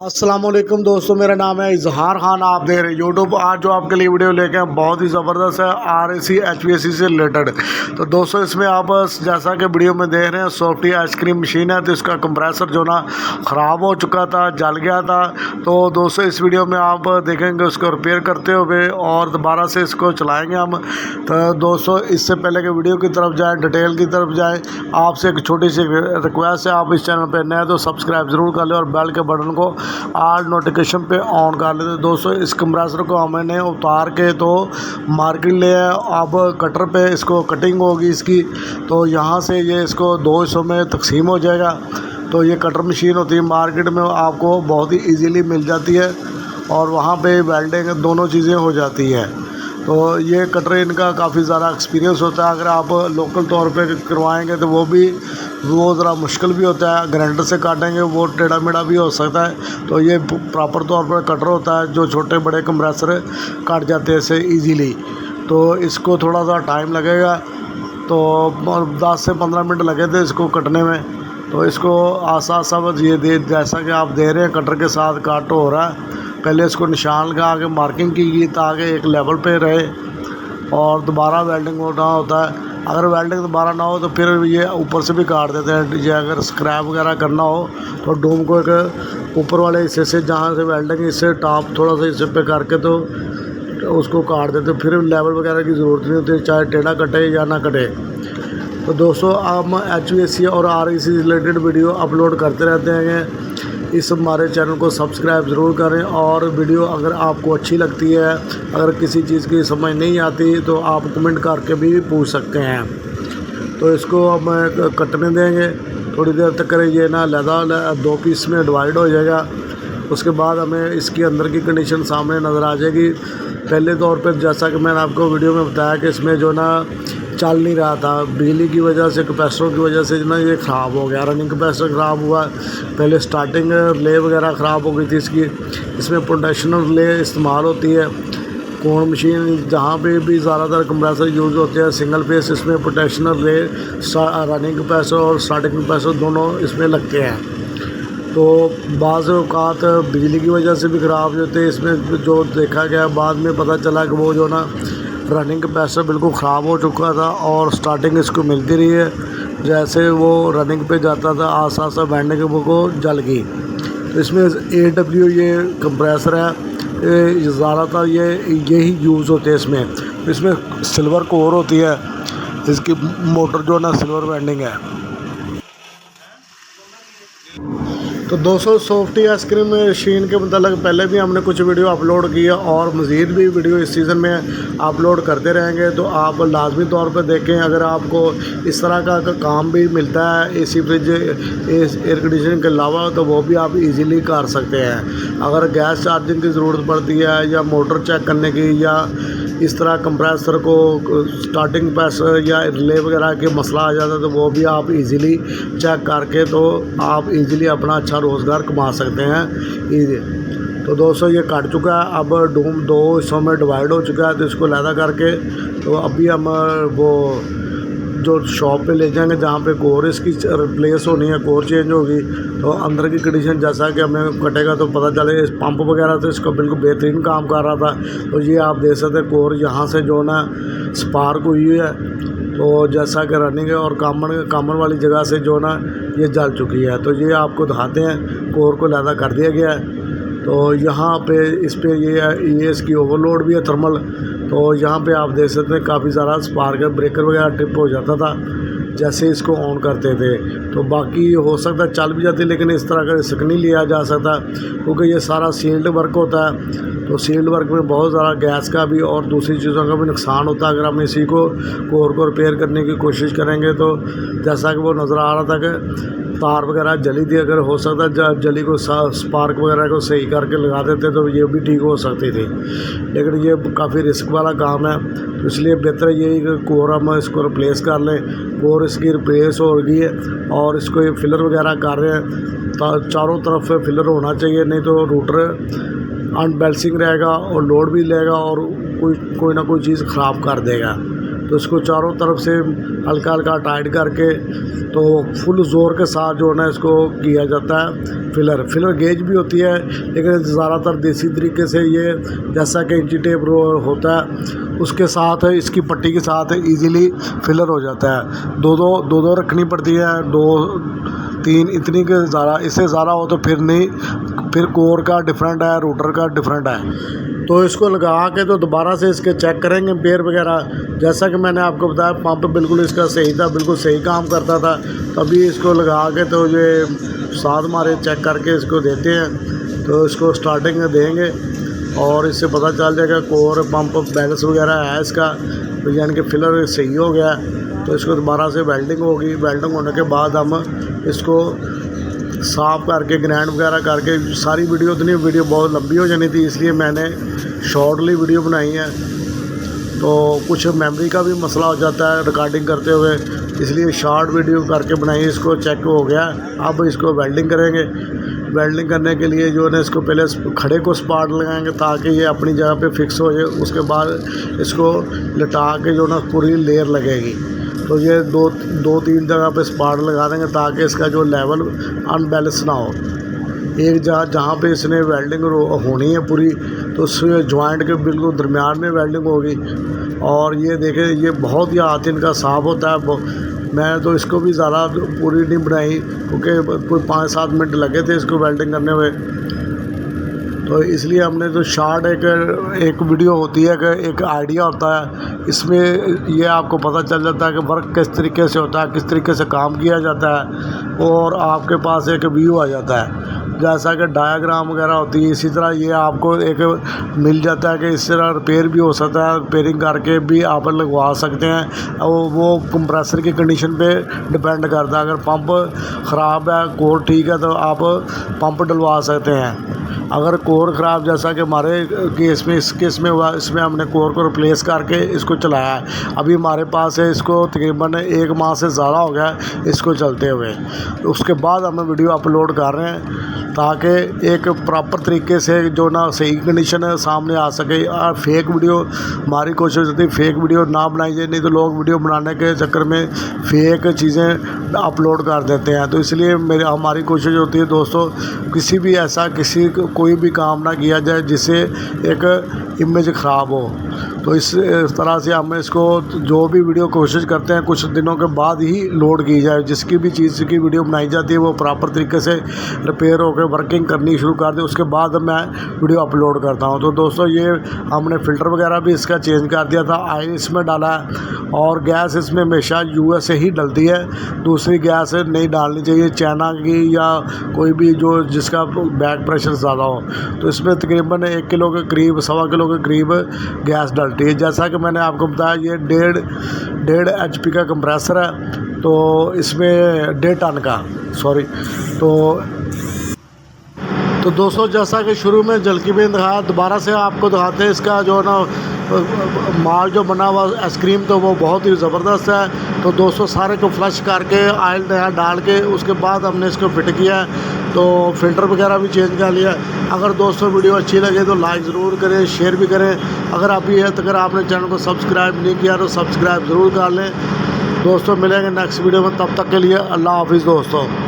अस्सलाम वालेकुम दोस्तों, मेरा नाम है इजहार खान। आप देख रहे हैं यूट्यूब। आज जो आपके लिए वीडियो लेके आए बहुत ही ज़बरदस्त है, RAC HVAC से रिलेटेड। तो दोस्तों इसमें आप जैसा कि वीडियो में देख रहे हैं सॉफ्टी आइसक्रीम मशीन है। तो इसका कंप्रेसर जो ना ख़राब हो चुका था, जल गया था। तो दोस्तों इस वीडियो में आप देखेंगे उसको रिपेयर करते हुए और दोबारा से इसको चलाएँगे हम। तो दोस्तों इससे पहले कि वीडियो की तरफ जाएँ, डिटेल की तरफ जाएँ, आपसे एक छोटी सी रिक्वेस्ट है, आप इस चैनल पर नए तो सब्सक्राइब ज़रूर कर लें और बेल के बटन को आज नोटिफिकेशन पे ऑन कर लेते। दोस्तों इस कंप्रेसर को हमने उतार के तो मार्केट ले आए। अब कटर पे इसको कटिंग होगी इसकी, तो यहाँ से ये इसको दो हिस्सों में तकसीम हो जाएगा। तो ये कटर मशीन होती है, मार्केट में आपको बहुत ही इजीली मिल जाती है और वहाँ पे वेल्डिंग दोनों चीज़ें हो जाती है। तो ये कटर इनका काफ़ी ज़्यादा एक्सपीरियंस होता है। अगर आप लोकल तौर पे करवाएंगे तो वो ज़रा मुश्किल भी होता है। ग्राइंडर से काटेंगे वो टेढ़ा मेढ़ा भी हो सकता है। तो ये प्रॉपर तौर पर कटर होता है जो छोटे बड़े कंप्रेसर काट जाते हैं इससे ईजीली। तो इसको थोड़ा सा टाइम लगेगा, तो 10 से 15 मिनट लगे थे इसको कटने में। तो इसको आसा बस ये जैसा कि आप दे रहे हैं कटर के साथ काट हो रहा है। पहले इसको निशान लगा के मार्किंग की गई ताकि एक लेवल पे रहे और दोबारा वेल्डिंग होना होता है। अगर वेल्डिंग दोबारा ना हो तो फिर ये ऊपर से भी काट देते हैं। ये अगर स्क्रैप वगैरह करना हो तो डूम को एक ऊपर वाले हिस्से से जहाँ से वेल्डिंग इससे टॉप थोड़ा सा हिस्से पे करके तो उसको काट देते, फिर लेवल वगैरह की ज़रूरत नहीं होती, चाहे टेढ़ा कटे या ना कटे। तो दोस्तों हम HVAC और RAC से रिलेटेड वीडियो अपलोड करते रहते हैं। इस हमारे चैनल को सब्सक्राइब ज़रूर करें और वीडियो अगर आपको अच्छी लगती है, अगर किसी चीज़ की समझ नहीं आती तो आप कमेंट करके भी पूछ सकते हैं। तो इसको हम कटने देंगे थोड़ी देर तक। ये ना लहदा 2 पीस में डिवाइड हो जाएगा। उसके बाद हमें इसके अंदर की कंडीशन सामने नज़र आ जाएगी। पहले तौर पर जैसा कि मैंने आपको वीडियो में बताया कि इसमें जो ना चल नहीं रहा था, बिजली की वजह से, कैपेसिटर की वजह से जो ना ये ख़राब हो गया। रनिंग कैपेसिटर ख़राब हुआ, पहले स्टार्टिंग रिले वगैरह ख़राब हो गई थी इसकी। इसमें पोटेंशियल रिले इस्तेमाल होती है। कोण मशीन जहाँ पे भी ज़्यादातर कंप्रेसर यूज़ होते हैं सिंगल फेस, इसमें पोटेंशियल रिले रनिंग कैपेसिटर और स्टार्टिंग कैपेसिटर दोनों इसमें लगते हैं। तो बाज़ औक़ात बिजली की वजह से भी ख़राब होते हैं। इसमें जो देखा गया बाद में पता चला कि वो जो ना रनिंग कैपेसिटर बिल्कुल ख़राब हो चुका था और स्टार्टिंग इसको मिलती रही है। जैसे वो रनिंग पे जाता था आसा आसा बैंडिंग वो जल गई। तो इसमें AW ये कंप्रेसर है, ज़्यादातर यही यूज़ होते हैं इसमें। इसमें सिल्वर कोर होती है, इसकी मोटर जो ना सिल्वर बैंडिंग है। तो दोस्तों सॉफ्टी आइसक्रीम मशीन के मतलब पहले भी हमने कुछ वीडियो अपलोड किया और मज़ीद भी वीडियो इस सीज़न में अपलोड करते रहेंगे। तो आप लाजमी तौर पर देखें। अगर आपको इस तरह का काम भी मिलता है AC फ्रिज एयर कंडीशनिंग के अलावा तो वो भी आप इजीली कर सकते हैं। अगर गैस चार्जिंग की ज़रूरत पड़ती है या मोटर चेक करने की या इस तरह कंप्रेसर को स्टार्टिंग पैसर या रिले वगैरह के मसला आ जाता है तो वो भी आप इजीली चेक करके तो आप इजीली अपना अच्छा रोज़गार कमा सकते हैं। तो दोस्तों ये कट चुका है, अब डूम 2 हिस्सों में डिवाइड हो चुका है। तो इसको लहदा करके तो अभी हम वो जो शॉप पे ले जाएंगे जहाँ पे कोर इसकी रिप्लेस होनी है, कोर चेंज होगी। तो अंदर की कंडीशन जैसा कि हमें कटेगा तो पता चले। इस पंप वगैरह तो इसका बिल्कुल बेहतरीन काम कर रहा था। तो ये आप देख सकते हैं कोर यहाँ से जो ना स्पार्क हुई है। तो जैसा कि रनिंग है और कामन वाली जगह से जो ना ये जल चुकी है। तो ये आपको दिखाते हैं, कोर को लहदा कर दिया गया है। तो यहाँ पे इस पर ये इसकी ओवरलोड भी है थर्मल। तो यहाँ पे आप देख सकते हैं काफ़ी ज़्यादा स्पार्क है, ब्रेकर वगैरह ट्रिप हो जाता था जैसे इसको ऑन करते थे। तो बाकी हो सकता है चल भी जाती, लेकिन इस तरह का रिस्क नहीं लिया जा सकता क्योंकि ये सारा सील्ड वर्क होता है। तो सील्ड वर्क में बहुत ज़्यादा गैस का भी और दूसरी चीज़ों का भी नुकसान होता है। अगर हम इसी को कोर को रिपेयर करने की कोशिश करेंगे तो जैसा कि वो नज़र आ रहा था कि तार वगैरह जली थी, अगर हो सकता है जली को स्पार्क वगैरह को सही करके लगा देते तो ये भी ठीक हो सकती थी। लेकिन ये काफ़ी रिस्क वाला काम है, तो इसलिए बेहतर यही कि कोर हम इसको रिप्लेस कर लें। कोर इसकी रिप्लेस हो गई है और इसको ये फिलर वगैरह कर रहे हैं। तो चारों तरफ फिलर होना चाहिए, नहीं तो रूटर अनबैलेंसिंग रहेगा और लोड भी लेगा और कोई ना कोई चीज़ ख़राब कर देगा। तो तो इसको चारों तरफ से हल्का हल्का टाइट करके तो फुल ज़ोर के साथ जो है ना इसको किया जाता है। फिलर गेज भी होती है, लेकिन ज़्यादातर देसी तरीके से ये जैसा कि इंची टेप होता है उसके साथ इसकी पट्टी के साथ इजीली फिलर हो जाता है। दो रखनी पड़ती है, 2-3 इतनी के ज़्यादा, इससे ज़्यादा हो तो फिर नहीं, फिर कोर का डिफरेंट है, रोटर का डिफरेंट है। तो इसको लगा के तो दोबारा से इसके चेक करेंगे एम्पेयर वगैरह। जैसा कि मैंने आपको बताया पंप बिल्कुल इसका सही था, बिल्कुल सही काम करता था, तभी इसको लगा के तो ये 7 मारे चेक करके इसको देते हैं। तो इसको स्टार्टिंग में देंगे और इससे पता चल जाएगा कोर पंप बैलेंस वगैरह है इसका, तो यानी कि फिलर सही हो गया। तो इसको दोबारा से वेल्डिंग होगी, वेल्डिंग होने के बाद हम इसको साफ़ करके ग्राइंड वगैरह करके, सारी वीडियो बहुत लंबी हो जानी थी, इसलिए मैंने शॉर्टली वीडियो बनाई है। तो कुछ मेमोरी का भी मसला हो जाता है रिकॉर्डिंग करते हुए, इसलिए शॉर्ट वीडियो करके बनाई। इसको चेक हो गया, अब इसको वेल्डिंग करेंगे। वेल्डिंग करने के लिए जो है ना इसको पहले खड़े को स्पार्ट लगाएंगे ताकि ये अपनी जगह पे फिक्स हो जाए। उसके बाद इसको लिटा के जो ना पूरी लेयर लगेगी, तो ये दो तीन जगह पे स्पार्ट लगा देंगे ताकि इसका जो लेवल अनबैलेंस ना हो। एक जहाँ पे इसने वेल्डिंग होनी है पूरी, तो उस जॉइंट के बिल्कुल दरमियान में वेल्डिंग होगी। और ये देखें, ये बहुत ही हाथ इनका साफ़ होता है। मैं तो इसको भी ज़्यादा पूरी नहीं बनाई क्योंकि कोई 5-7 मिनट लगे थे इसको वेल्डिंग करने में, तो इसलिए हमने तो शॉर्ट एक वीडियो होती है कि एक आइडिया होता है, इसमें ये आपको पता चल जाता है कि वर्क किस तरीके से होता है, किस तरीके से काम किया जाता है, और आपके पास एक व्यू आ जाता है। जैसा कि डायग्राम वगैरह होती है, इसी तरह ये आपको एक मिल जाता है कि इस तरह रिपेयर भी हो सकता है, रिपेयरिंग करके भी आप लगवा सकते हैं। और वो कंप्रेसर की कंडीशन पे डिपेंड करता है। अगर पंप ख़राब है, कोर ठीक है, तो आप पंप डलवा सकते हैं। अगर कोर ख़राब, जैसा कि हमारे केस में, इस केस में हुआ, इसमें हमने कोर को रिप्लेस करके इसको चलाया है। अभी हमारे पास है, इसको तकरीबन 1 माह से ज़्यादा हो गया इसको चलते हुए। तो उसके बाद हम वीडियो अपलोड कर रहे हैं ताकि एक प्रॉपर तरीके से जो ना सही कंडीशन है सामने आ सके। और फेक वीडियो, हमारी कोशिश होती है फेक वीडियो ना बनाई जाए, नहीं तो लोग वीडियो बनाने के चक्कर में फेक चीज़ें अपलोड कर देते हैं। तो इसलिए हमारी कोशिश होती है दोस्तों, किसी भी ऐसा कोई भी काम ना किया जाए जिससे एक इमेज ख़राब हो। तो इस तरह से हम इसको जो भी वीडियो कोशिश करते हैं कुछ दिनों के बाद ही लोड की जाए। जिसकी भी चीज़ की वीडियो बनाई जाती है वो प्रॉपर तरीके से रिपेयर होकर वर्किंग करनी शुरू कर दे, उसके बाद मैं वीडियो अपलोड करता हूं। तो दोस्तों, ये हमने फ़िल्टर वगैरह भी इसका चेंज कर दिया था, ऑयल इसमें डाला है, और गैस इसमें हमेशा यूएस से ही डलती है, दूसरी गैस नहीं डालनी चाहिए, चाइना की या कोई भी जो जिसका बैक प्रेशर ज़्यादा हो। तो इसमें तकरीबन 1 किलो के करीब, 1.25 किलो के करीब गैस डलती है। जैसा कि मैंने आपको बताया, ये 1.5 HP का कंप्रेसर है, तो इसमें 1.5 टन का, सॉरी। तो दोस्तों, जैसा कि शुरू में झलकी में दिखाया, दोबारा से आपको दिखाते हैं इसका जो ना माल जो बना हुआ आइसक्रीम, तो वो बहुत ही ज़बरदस्त है। तो दोस्तों, सारे को फ्लश करके ऑयल नया डाल के उसके बाद हमने इसको फिट किया है। तो फ़िल्टर वगैरह भी चेंज कर लिया। अगर दोस्तों वीडियो अच्छी लगे तो लाइक ज़रूर करें, शेयर भी करें। अगर आपने चैनल को सब्सक्राइब नहीं किया तो सब्सक्राइब ज़रूर कर लें। दोस्तों, मिलेंगे नेक्स्ट वीडियो में, तब तक के लिए अल्लाह हाफिज़ दोस्तों।